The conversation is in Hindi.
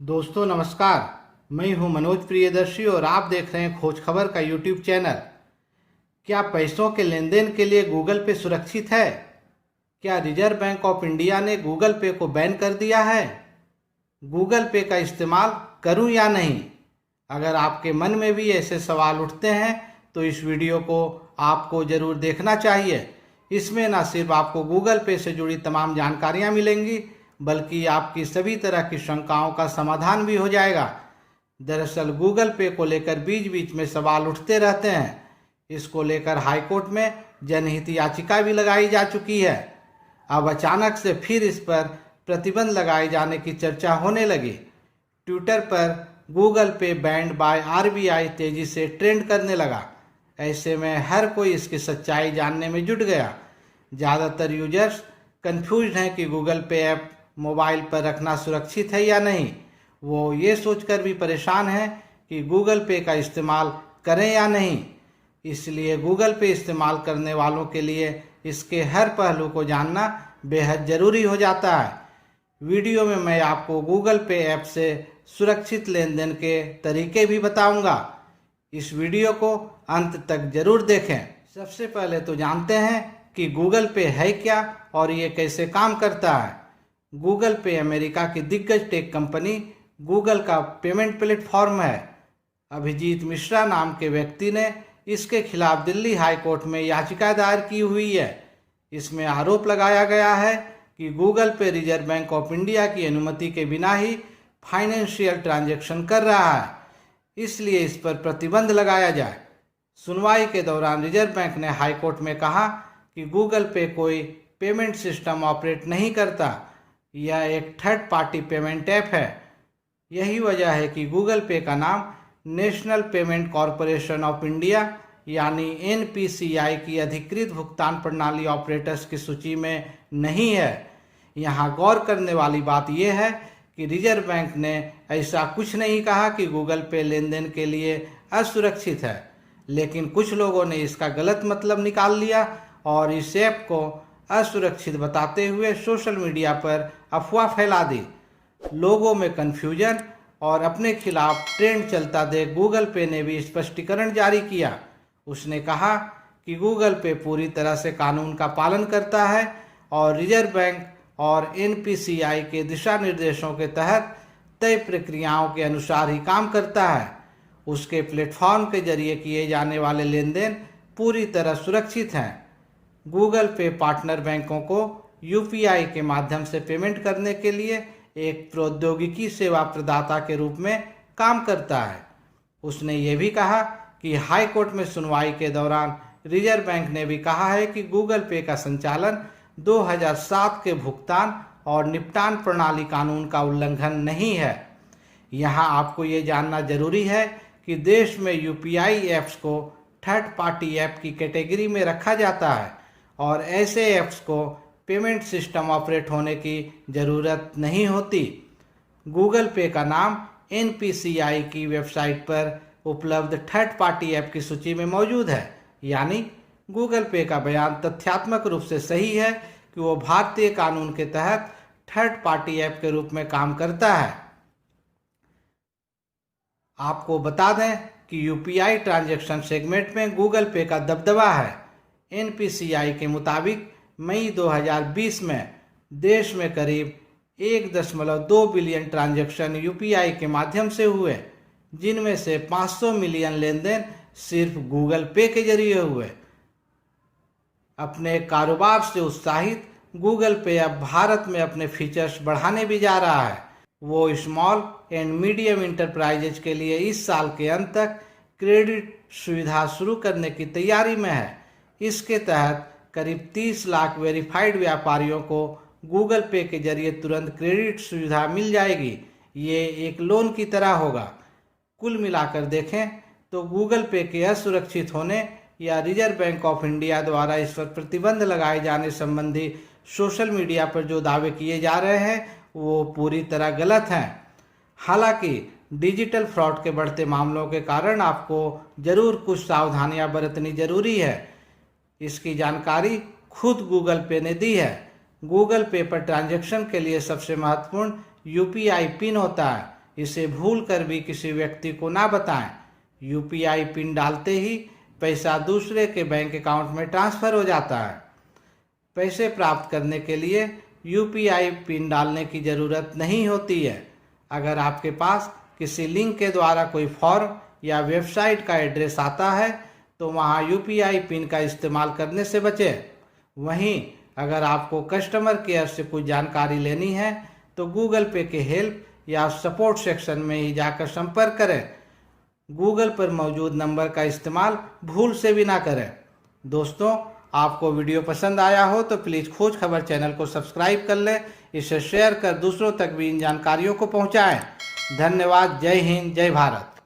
दोस्तों नमस्कार। मैं हूं मनोज प्रियदर्शी और आप देख रहे हैं खोज खबर का यूट्यूब चैनल। क्या पैसों के लेन देन के लिए गूगल पे सुरक्षित है? क्या रिजर्व बैंक ऑफ इंडिया ने गूगल पे को बैन कर दिया है? गूगल पे का इस्तेमाल करूं या नहीं? अगर आपके मन में भी ऐसे सवाल उठते हैं तो इस वीडियो को आपको ज़रूर देखना चाहिए। इसमें न सिर्फ आपको गूगल पे से जुड़ी तमाम जानकारियां मिलेंगी बल्कि आपकी सभी तरह की शंकाओं का समाधान भी हो जाएगा। दरअसल गूगल पे को लेकर बीच बीच में सवाल उठते रहते हैं। इसको लेकर हाईकोर्ट में जनहित याचिका भी लगाई जा चुकी है। अब अचानक से फिर इस पर प्रतिबंध लगाए जाने की चर्चा होने लगी। ट्विटर पर गूगल पे बैंड बाय आरबीआई तेजी से ट्रेंड करने लगा। ऐसे में हर कोई इसकी सच्चाई जानने में जुट गया। ज़्यादातर यूजर्स कंफ्यूज्ड हैं कि गूगल पे ऐप मोबाइल पर रखना सुरक्षित है या नहीं। वो ये सोचकर भी परेशान हैं कि गूगल पे का इस्तेमाल करें या नहीं। इसलिए गूगल पे इस्तेमाल करने वालों के लिए इसके हर पहलू को जानना बेहद ज़रूरी हो जाता है। वीडियो में मैं आपको गूगल पे ऐप से सुरक्षित लेन देन के तरीके भी बताऊंगा। इस वीडियो को अंत तक जरूर देखें। सबसे पहले तो जानते हैं कि गूगल पे है क्या और ये कैसे काम करता है। गूगल पे अमेरिका की दिग्गज टेक कंपनी गूगल का पेमेंट प्लेटफॉर्म है। अभिजीत मिश्रा नाम के व्यक्ति ने इसके खिलाफ दिल्ली हाई कोर्ट में याचिका दायर की हुई है। इसमें आरोप लगाया गया है कि गूगल पे रिजर्व बैंक ऑफ इंडिया की अनुमति के बिना ही फाइनेंशियल ट्रांजैक्शन कर रहा है, इसलिए इस पर प्रतिबंध लगाया जाए। सुनवाई के दौरान रिजर्व बैंक ने हाई कोर्ट में कहा कि गूगल पे कोई पेमेंट सिस्टम ऑपरेट नहीं करता, यह एक थर्ड पार्टी पेमेंट ऐप है। यही वजह है कि गूगल पे का नाम national payment corporation of India यानी एनपीसीआई की अधिकृत भुगतान प्रणाली ऑपरेटर्स की सूची में नहीं है। यहाँ गौर करने वाली बात यह है कि रिजर्व बैंक ने ऐसा कुछ नहीं कहा कि गूगल पे लेन देन के लिए असुरक्षित है, लेकिन कुछ लोगों ने इसका गलत मतलब निकाल लिया और इस ऐप को असुरक्षित बताते हुए सोशल मीडिया पर अफवाह फैला दी। लोगों में कन्फ्यूजन और अपने खिलाफ ट्रेंड चलता देख गूगल पे ने भी स्पष्टीकरण जारी किया। उसने कहा कि गूगल पे पूरी तरह से कानून का पालन करता है और रिजर्व बैंक और एनपीसीआई के दिशा निर्देशों के तहत तय प्रक्रियाओं के अनुसार ही काम करता है। उसके प्लेटफॉर्म के जरिए किए जाने वाले लेन देन पूरी तरह सुरक्षित हैं। गूगल पे पार्टनर बैंकों को यूपीआई के माध्यम से पेमेंट करने के लिए एक प्रौद्योगिकी सेवा प्रदाता के रूप में काम करता है। उसने ये भी कहा कि हाई कोर्ट में सुनवाई के दौरान रिजर्व बैंक ने भी कहा है कि गूगल पे का संचालन 2007 के भुगतान और निपटान प्रणाली कानून का उल्लंघन नहीं है। यहाँ आपको ये जानना जरूरी है कि देश में यूपीआई ऐप्स को थर्ड पार्टी ऐप की कैटेगरी में रखा जाता है और ऐसे ऐप्स को पेमेंट सिस्टम ऑपरेट होने की ज़रूरत नहीं होती। गूगल पे का नाम एनपीसीआई की वेबसाइट पर उपलब्ध थर्ड पार्टी ऐप की सूची में मौजूद है, यानी गूगल पे का बयान तथ्यात्मक रूप से सही है कि वो भारतीय कानून के तहत थर्ड पार्टी ऐप के रूप में काम करता है। आपको बता दें कि यूपीआई ट्रांजैक्शन सेगमेंट में गूगल पे का दबदबा है। एनपीसीआई के मुताबिक मई 2020 में देश में करीब 1.2 बिलियन ट्रांजैक्शन यूपीआई के माध्यम से हुए, जिनमें से 500 मिलियन लेन देन सिर्फ गूगल पे के जरिए हुए। अपने कारोबार से उत्साहित गूगल पे अब भारत में अपने फीचर्स बढ़ाने भी जा रहा है। वो स्मॉल एंड मीडियम इंटरप्राइजेज के लिए इस साल के अंत तक क्रेडिट सुविधा शुरू करने की तैयारी में है। इसके तहत करीब 30 लाख वेरीफाइड व्यापारियों को गूगल पे के जरिए तुरंत क्रेडिट सुविधा मिल जाएगी। ये एक लोन की तरह होगा। कुल मिलाकर देखें तो गूगल पे के असुरक्षित होने या रिजर्व बैंक ऑफ इंडिया द्वारा इस पर प्रतिबंध लगाए जाने संबंधी सोशल मीडिया पर जो दावे किए जा रहे हैं वो पूरी तरह गलत हैं। हालांकि डिजिटल फ्रॉड के बढ़ते मामलों के कारण आपको जरूर कुछ सावधानियां बरतनी जरूरी है। इसकी जानकारी खुद गूगल पे ने दी है। गूगल पे पर ट्रांजैक्शन के लिए सबसे महत्वपूर्ण यूपीआई पिन होता है। इसे भूल कर भी किसी व्यक्ति को ना बताएं। यूपीआई पिन डालते ही पैसा दूसरे के बैंक अकाउंट में ट्रांसफ़र हो जाता है। पैसे प्राप्त करने के लिए यूपीआई पिन डालने की ज़रूरत नहीं होती है। अगर आपके पास किसी लिंक के द्वारा कोई फॉर्म या वेबसाइट का एड्रेस आता है तो वहां यूपीआई पिन का इस्तेमाल करने से बचें। वहीं अगर आपको कस्टमर केयर से कुछ जानकारी लेनी है तो गूगल पे के हेल्प या सपोर्ट सेक्शन में ही जाकर संपर्क करें। गूगल पर मौजूद नंबर का इस्तेमाल भूल से भी ना करें। दोस्तों, आपको वीडियो पसंद आया हो तो प्लीज़ खोज खबर चैनल को सब्सक्राइब कर लें। इसे शेयर कर दूसरों तक भी इन जानकारियों को पहुंचाएं। धन्यवाद। जय हिंद, जय भारत।